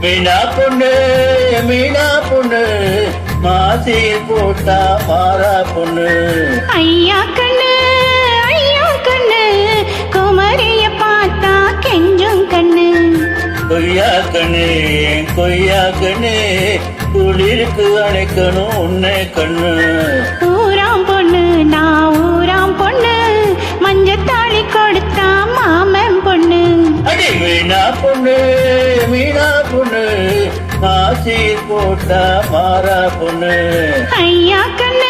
மீனா பொண்ணு மீனா பொண்ணு மாசியில் போட்டா மாறா பொண்ணு. ஐயா கண்ணு குமரிய பார்த்தா கெஞ்சும் கண்ணு. கொய்யா கண்ணு கொய்யா கண்ணு குளிருக்கு அணைக்கணும் உன்னை கண்ணு. ஊராம் பொண்ணு நான் ஊராம் பொண்ணு மஞ்சத்தாளி கொடுத்தா மாமன் பொண்ணு. அடி மீனா பொண்ணு மீனா பொண்ணு மாசியில் போட்டா மாறா பொண்ணு. ஐயா கண்ணு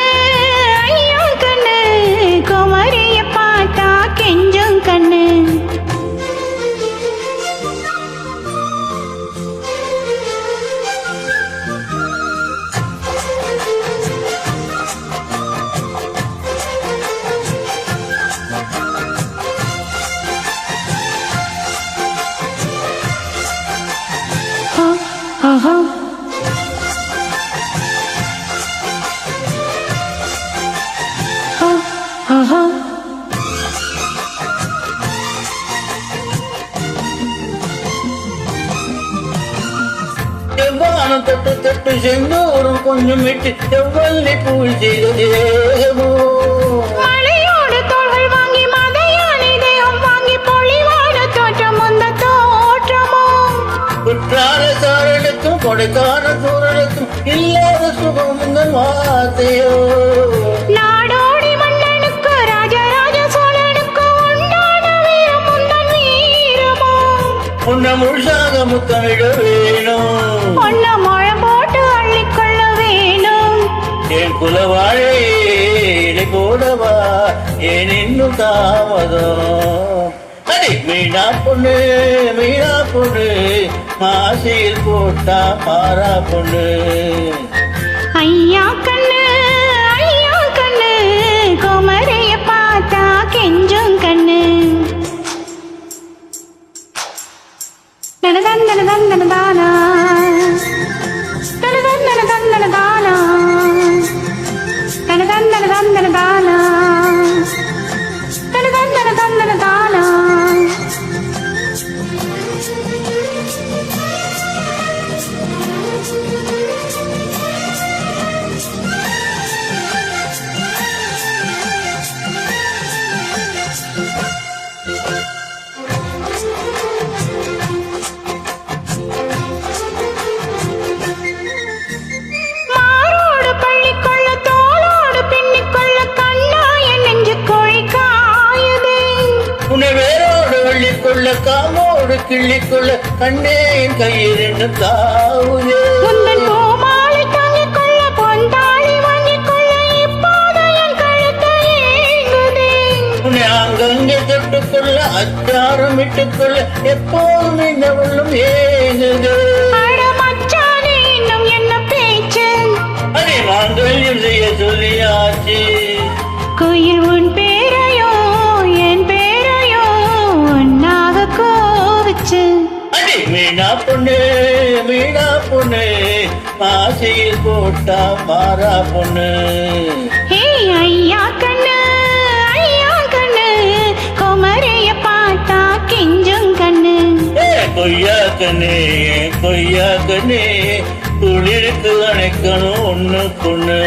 குமரிய பார்த்தா கெஞ்சும் கண்ணு. எவ்வானம் தொட்டு தொட்டு செந்தூரம் கொஞ்சம் விட்டு எவ்வளி பூல் செய்த தேகமோ. மலையோடு தோள்கள் வாங்கி மதையானை தேகம் வாங்கி பொழிவான தோற்றம் அந்த தோற்றமோ. குற்றால சாரனுக்கும் கொடைக்கான சூரனுக்கும் இல்லாத சுகம் உங்கள் வார்த்தையோ. நாடோடி மன்னனுக்கு ராஜராஜ சோழனுக்கு உண்டான வீரம் உந்தன் வீரமோ. உன்னை முழுசாக முத்தமிட வேணும் பொன்ன மழை போட்டு அள்ளிக்கொள்ள வேணும். என் குலவாழை இலை போடவா ஏன் இன்னும் தாமதம். அடி மீனா பொண்ணு மாசியில் போட்டா மாறா பொண்ணு. ஐயா கண்ணு குமரைய பார்த்தா கெஞ்சும் கண்ணு. தனதந்தனதந்தனதானா தனதந்தனதந்தனதானா தனதந்தனதந்தனதானா தனதந்தனதந்தனதானா. காமோடு கிள்ளிக்கொள்ள கண்ணேன் கையிருந்து தாவுதே. உந்தன் பூமாலை தாங்கிக் கொள்ள பொந்தாளி வாங்கிக் கொள்ள இப்போது என் கழுத்தை ஏங்குதே. உன்னை அங்கங்கே தொட்டுக்கொள்ள அச்சாரம் இட்டுக்கொள்ள எப்போதும் இந்த உள்ளம் ஏங்குது. அட மச்சானே இன்னும் என்ன பேச்சு. அதை மாங்கல்யம் செய்ய சொல்லியாச்சு. கோயில் உன் பேரையோ என் பேரையோ ஒன்னாக கோவிச்சு. அடி மீனா பொண்ணு மாசியில் போட்டா மாறா பொண்ணு. ஐயா கண்ணு குமரைய பார்த்தா கெஞ்சும் கண்ணு. கொய்யா கண்ணே குளிருக்கு அணைக்கணும் ஒண்ணு பொண்ணு.